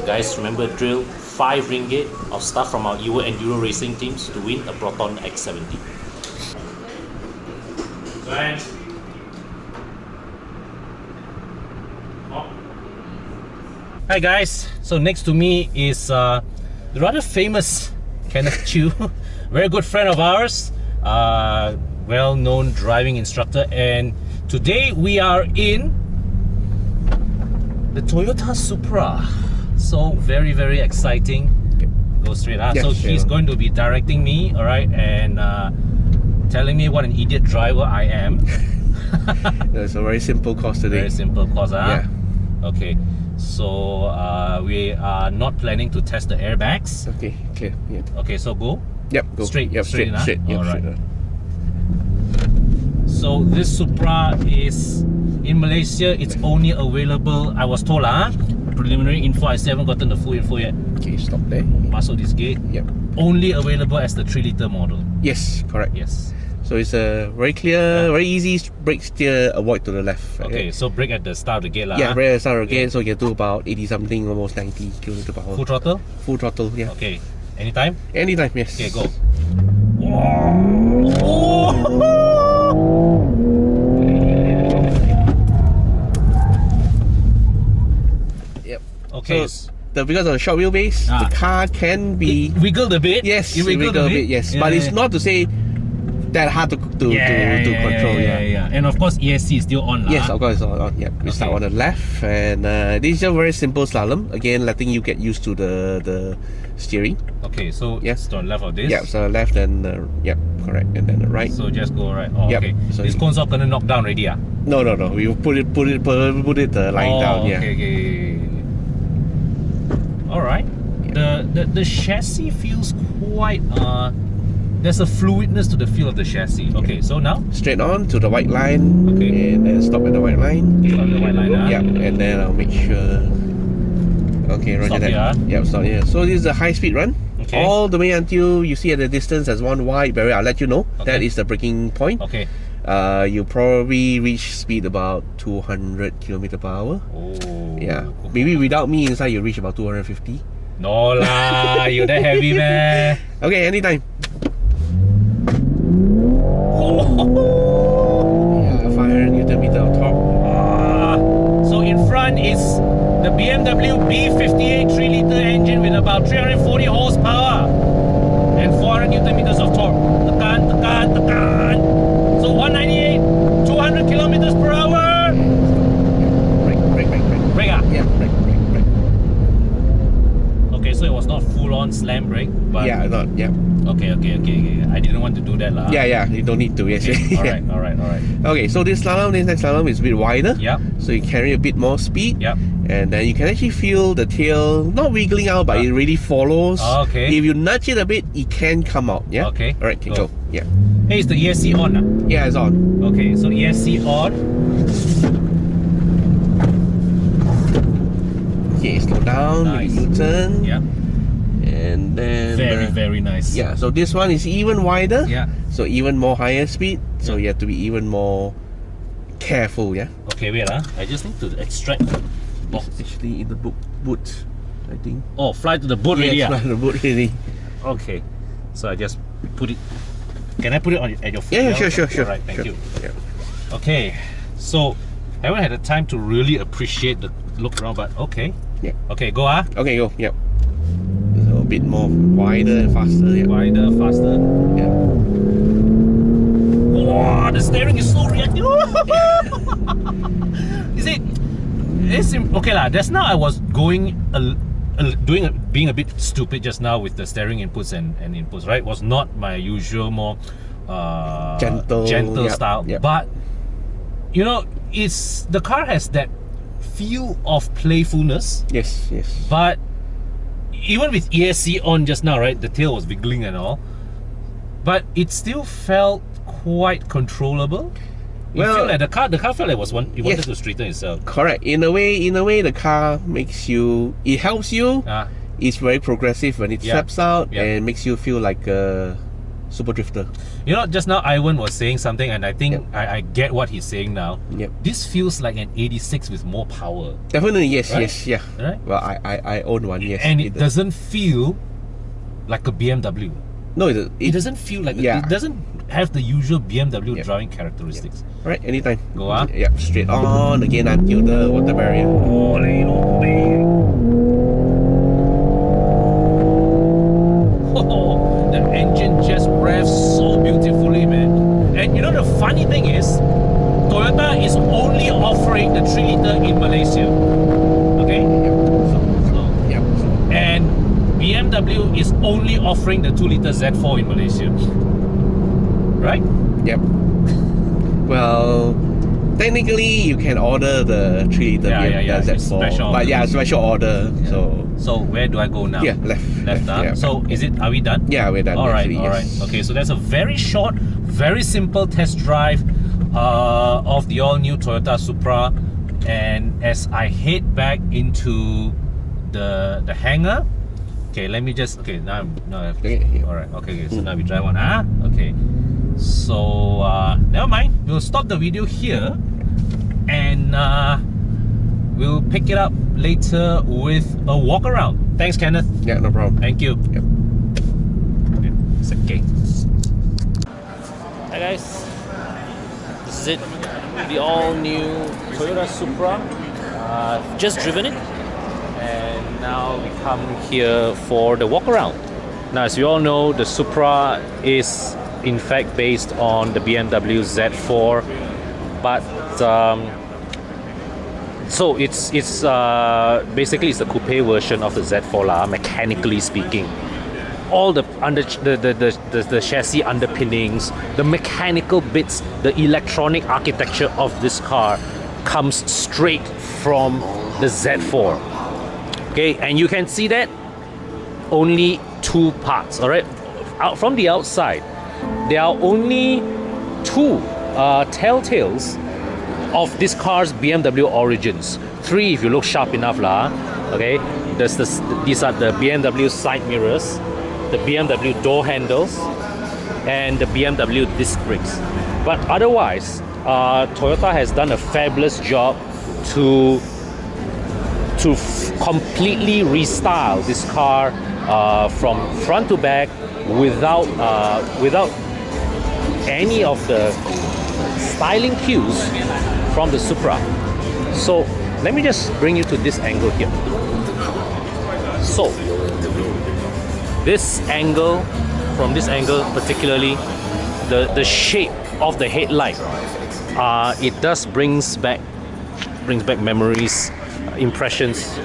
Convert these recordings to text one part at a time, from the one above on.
Guys, remember drill 5 ringgit of stuff from our Evo Enduro racing teams to win a Proton X70. Hi guys, so next to me is the rather famous Kenneth Chew, very good friend of ours, well-known driving instructor, and today we are in the Toyota Supra. So very exciting. Go straight. So he's going to be directing me, all right, and telling me what an idiot driver I am. It's a very simple course today. Very simple course, huh? Yeah. Okay. So we are not planning to test the airbags. Okay, clear. Yeah. Okay, so go. Yep, go. Straight. Yep, straight. All right. Straight. So this Supra is in Malaysia. It's only available. I was told, preliminary info. I still haven't gotten the full info yet. Okay, stop there. Masuk this gate. Yep. Only available as the 3-litre model. Yes, correct. Yes. So it's a very clear, very easy brake steer, avoid to the left. Okay, so brake at the start of the gate lah. Yeah, brake at the start of the gate, so you can do about 80 something, almost 90 km per hour. Full throttle? Full throttle, yeah. Okay. Anytime? Anytime, yes. Okay, go. Yep. Okay. So, because of the short wheelbase, the car can be wiggled a bit. Yes, it wiggled a bit. Yes, yeah, but it's not to say that hard to control. Yeah. And of course, ESC is still on. Yes, of course, it's on. Yeah, we start on the left, and this is a very simple slalom. Again, letting you get used to the steering. Okay, so yes, to the left of this. Yeah, so left and yep, correct, and then the right. So just go right. Oh, yep. Okay. So this cone's not gonna knock down already, No. We will put it lying down. Yeah. Okay. All right. Yeah. The chassis feels quite there's a fluidness to the feel of the chassis. Okay, so now straight on to the white line. Okay. And then stop at the white line. Stop at the white line. Yeah, and then I'll make sure. Okay, roger stop that. Here, Yep, stop here. So this is a high-speed run. Okay. All the way until you see at the distance there's one white barrier. I'll let you know. Okay. That is the braking point. Okay. You probably reach speed about 200 km per hour. Oh. Yeah. Maybe without me inside you reach about 250. No lah, you that heavy man. Okay, anytime. Yeah, 500 Newton meter of torque. So in front is the BMW B58 3-litre engine with about 340 horsepower and 400 Newton meters of torque. Tekan. So 198, 200 kilometers per hour. Brake. Brake. Yeah, brake. Okay, so it was not full-on slam brake, but yeah, not, yeah. Okay. I didn't want to do that lah. Yeah, you don't need to, yes. Okay. All right. Okay, so this next slalom is a bit wider. Yep. So you carry a bit more speed. Yep. And then you can actually feel the tail not wiggling out, but it really follows. Okay. If you nudge it a bit, it can come out. Yeah. Okay. Alright, can go. Yeah. Hey, is the ESC on? Yeah, it's on. Okay, so ESC on. Okay, slow down. Nice. U-turn. Yeah. And then Very nice. Yeah, so this one is even wider. Yeah. So even more higher speed. So you have to be even more careful. Yeah. Okay, wait. I just need to extract the box. It's actually in the boot, I think. Oh, fly to the boot already. Fly to the boot already. Okay. So I just put it. Can I put it at your feet? Yeah, sure. Alright, thank you. Yeah. Okay. So I haven't had the time to really appreciate the look around, but okay. Yeah. Okay, go Okay, go. Yep. So a bit more wider and faster. Yeah. Wider, faster. Yeah. Wow, the steering is so reactive. You see, it's okay lah. Just now I was going being a bit stupid just now with the steering inputs and inputs. Right, was not my usual more gentle style. Yep. But you know, the car has that feel of playfulness. Yes. But even with ESC on just now, right, the tail was wiggling and all, but it still felt quite controllable. Well, the car felt like it wanted to straighten itself. Correct. In a way, the car it helps you. It's very progressive when it steps out and makes you feel like a super drifter. You know, just now Ivan was saying something, and I think Yep. I get what he's saying now. Yep. This feels like an 86 with more power. Definitely, yes, Right? yes, yeah. Right? Well, I own one, yes. And it doesn't feel like a BMW. No, It doesn't feel like yeah. it doesn't have the usual BMW driving characteristics. Right, anytime. Go on. Yeah, straight on again until the water barrier. Holy moly. Oh, the engine just revs so beautifully, man. And you know the funny thing is, Toyota is only offering the 3-liter in Malaysia. Okay? Yep. And BMW is only offering the 2-liter Z4 in Malaysia. Right? Yep. Well, technically you can order the 3-liter Yeah. Z4, It's special but yeah, order. special order. So where do I go now? Yeah, left. Huh? Yeah. So are we done? Yeah, we're done. Alright, actually, alright. yes. Okay, so that's a very short, very simple test drive of the all-new Toyota Supra. And as I head back into the hangar, okay, let me just now I have to, Okay, yeah. alright, okay, so now we drive on. Okay. So never mind. We'll stop the video here, and we'll pick it up later with a walk around. Thanks, Kenneth. Yeah, no problem. Thank you. Yep. It's okay. Hi guys, this is it. The all-new Toyota Supra. Just driven it, and now we come here for the walk around. Now, as you all know, the Supra is in fact based on the BMW Z4, but so it's basically it's the coupe version of the Z4 lah, mechanically speaking. All the chassis underpinnings, the mechanical bits, the electronic architecture of this car comes straight from the Z4. Okay, and you can see that only two parts. All right, out from the outside, there are only two telltales of this car's BMW origins. Three if you look sharp enough lah. Okay, these are the BMW side mirrors, the BMW door handles, and the BMW disc brakes. But otherwise, Toyota has done a fabulous job to completely restyle this car from front to back without any of the styling cues from the Supra. So let me just bring you to this angle here. So this angle, from this angle particularly, the shape of the headlight, it does brings back memories, impressions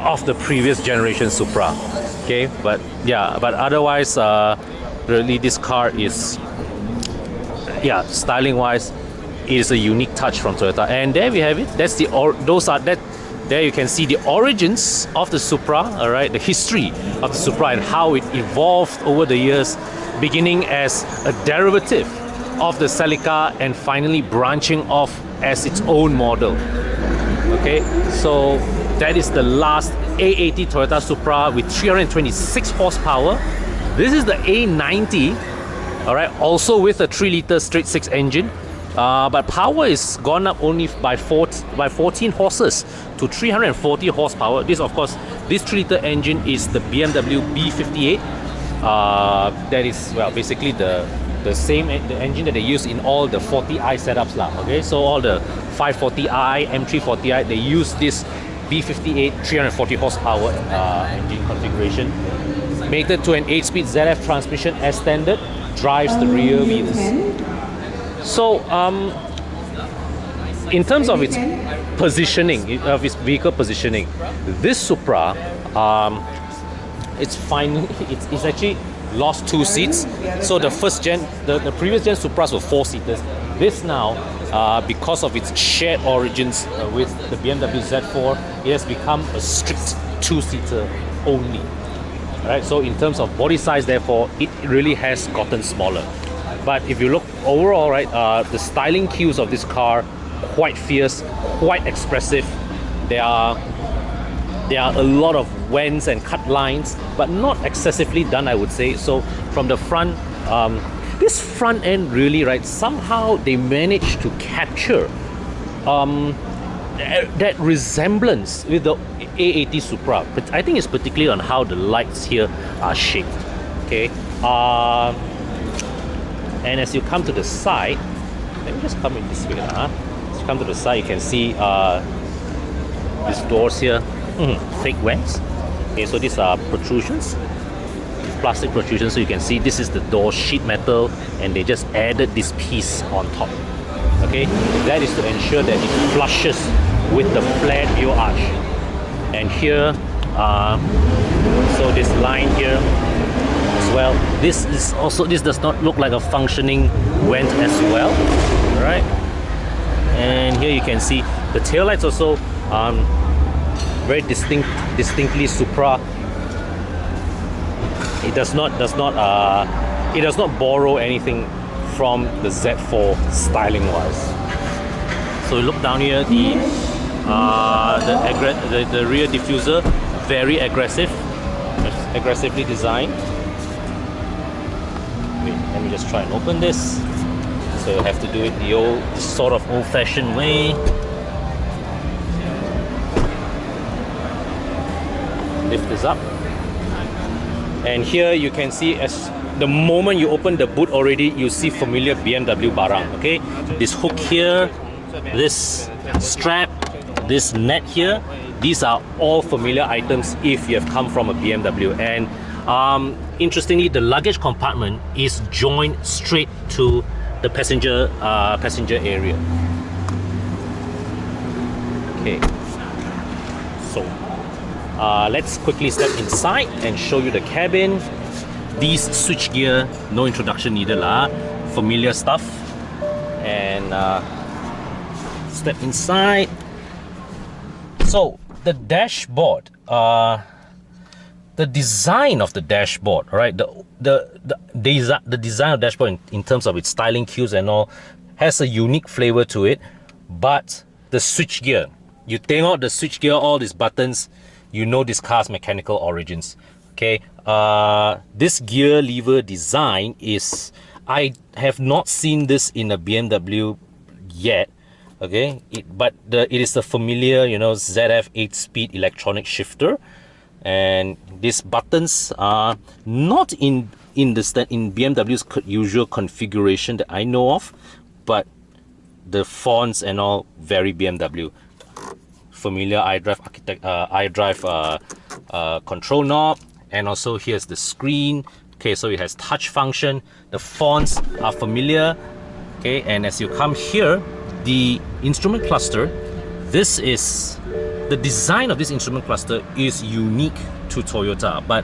of the previous generation Supra. Okay, but otherwise, really this car is, styling wise, it is a unique touch from Toyota. And there we have it. That's there you can see the origins of the Supra, all right, the history of the Supra and how it evolved over the years, beginning as a derivative of the Celica and finally branching off as its own model. Okay, so that is the last A80 Toyota Supra with 326 horsepower. This is the A90, all right, also with a 3-liter straight-six engine. But power is gone up only by 14 horses to 340 horsepower. This 3-liter engine is the BMW B58. That is, well, basically the engine that they use in all the 40i setups lah. Okay, so all the 540i, M340i, they use this B58 340 horsepower engine configuration. Mated to an 8-speed ZF transmission as standard, drives the rear wheels. So, in terms of its positioning, of its vehicle positioning, this Supra, it's actually lost 2 seats. So the previous gen Supras were 4-seaters. This now, because of its shared origins with the BMW Z4, it has become a strict 2-seater only. Right. So in terms of body size, therefore, it really has gotten smaller. But if you look overall, right, the styling cues of this car, quite fierce, quite expressive. There are a lot of wends and cut lines, but not excessively done, I would say. So from the front, This front end really, right, somehow they managed to capture that resemblance with the A80 Supra. But I think it's particularly on how the lights here are shaped. Okay, and as you come to the side, let me just come in this way. As you come to the side, you can see these doors here, fake vents. Okay, so these are protrusions, plastic protrusions. So you can see this is the door sheet metal, and they just added this piece on top. Okay, that is to ensure that it flushes with the flared view arch. And here, so this line here as well. This does not look like a functioning vent as well. All right. And here you can see the taillights also very distinctly Supra. It does not borrow anything from the Z4 styling wise. So you look down here, the rear diffuser, very aggressively designed. Wait, let me just try and open this. So you have to do it the old-fashioned way. Lift this up, and here you can see, as the moment you open the boot already, you see familiar BMW barang. Okay, this hook here, this strap, this net here, these are all familiar items if you have come from a BMW. And interestingly, the luggage compartment is joined straight to the passenger area. Okay, so let's quickly step inside and show you the cabin. These switchgear, no introduction needed lah. Familiar stuff. And step inside. So the dashboard, the design of the dashboard, right? The design of the dashboard in terms of its styling cues and all has a unique flavor to it. But the switchgear, you take out the switchgear, all these buttons, you know this car's mechanical origins. Okay, this gear lever design is, I have not seen this in a BMW yet. Okay, but it is the familiar, you know, ZF 8-speed electronic shifter, and these buttons are not in BMW's usual configuration that I know of, but the fonts and all very BMW. Familiar iDrive control knob, and also here's the screen. Okay, so it has touch function. The fonts are familiar. Okay, and as you come here, the instrument cluster, this is the design of this instrument cluster is unique to Toyota, but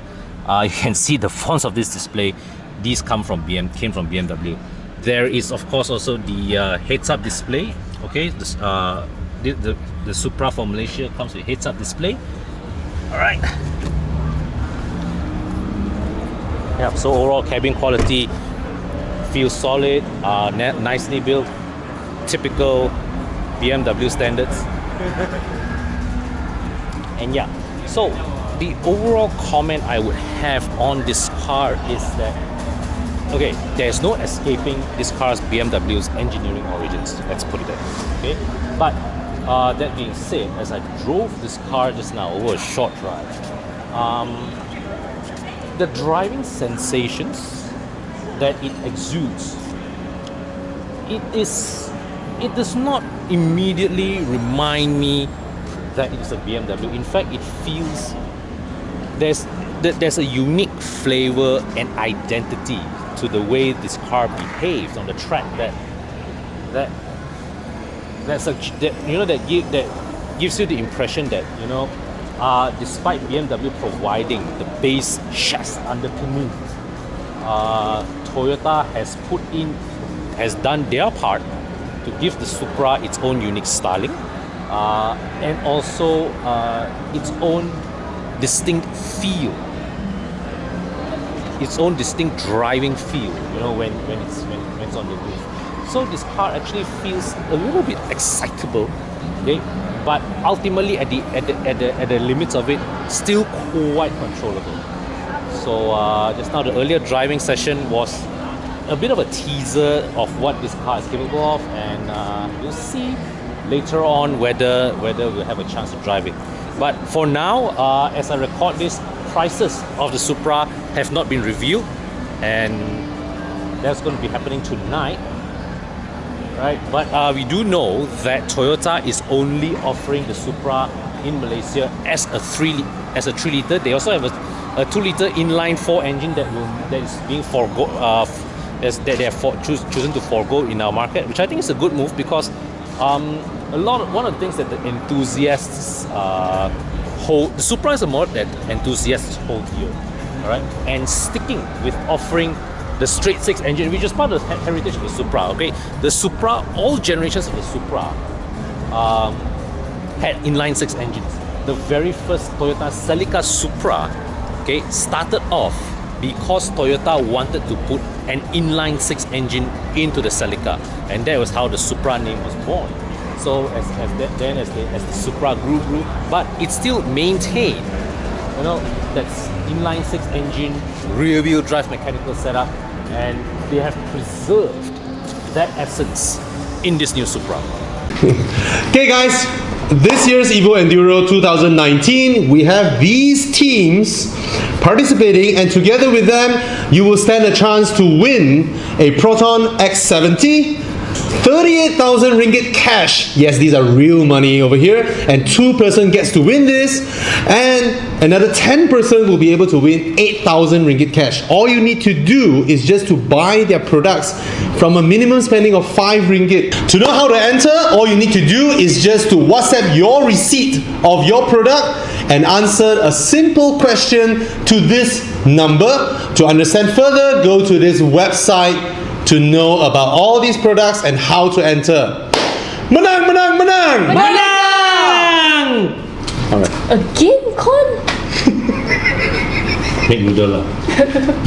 you can see the fonts of this display. These came from BMW. There is of course also the heads-up display. Okay, this, the Supra for Malaysia comes with heads-up display. All right. Yeah. So overall cabin quality feels solid, nicely built, typical BMW standards. And yeah, so the overall comment I would have on this car is that, okay, there's no escaping this car's BMW's engineering origins. Let's put it that way. Okay, but that being said, as I drove this car just now over a short drive, the driving sensations that it exudes, it does not immediately remind me that it's a BMW. In fact, it feels there's a unique flavor and identity to the way this car behaves on the track that gives you the impression that, you know, despite BMW providing the base chassis underpinning, Toyota has done their part to give the Supra its own unique styling, and also its own distinct feel, its own distinct driving feel, you know, when it's on the roof. So this car actually feels a little bit excitable, okay, but ultimately at the limits of it, still quite controllable. So just now, the earlier driving session was a bit of a teaser of what this car is capable of, and you'll see later on whether we'll have a chance to drive it. But for now, as I record this, prices of the Supra have not been revealed, and that's going to be happening tonight, right? But we do know that Toyota is only offering the Supra in Malaysia as a 3 liter. They also have a 2 liter inline 4 engine that is being that they have chosen to forego in our market, which I think is a good move, because one of the things that the enthusiasts hold, the Supra is a model that enthusiasts hold dear, all right, and sticking with offering the straight 6 engine, which is part of the heritage of the Supra. Okay, the Supra, all generations of the Supra had inline 6 engines. The very first Toyota Celica Supra, okay, started off because Toyota wanted to put an inline 6 engine into the Celica, and that was how the Supra name was born. So as the Supra grew, but it still maintained, you know, that's inline 6 engine, rear wheel drive mechanical setup, and they have preserved that essence in this new Supra. Okay guys, this year's Evo Enduro 2019, we have these teams participating, and together with them, you will stand a chance to win a Proton X70, 38,000 ringgit cash. Yes, these are real money over here, and 2-person gets to win this, and another 10-person will be able to win 8,000 ringgit cash. All you need to do is just to buy their products from a minimum spending of 5 ringgit. To know how to enter, all you need to do is just to WhatsApp your receipt of your product and answer a simple question to this number. To understand further, go to this website to know about all these products and how to enter. Menang, menang, menang! Menang! Alright. Again, Con? Make noodle lah.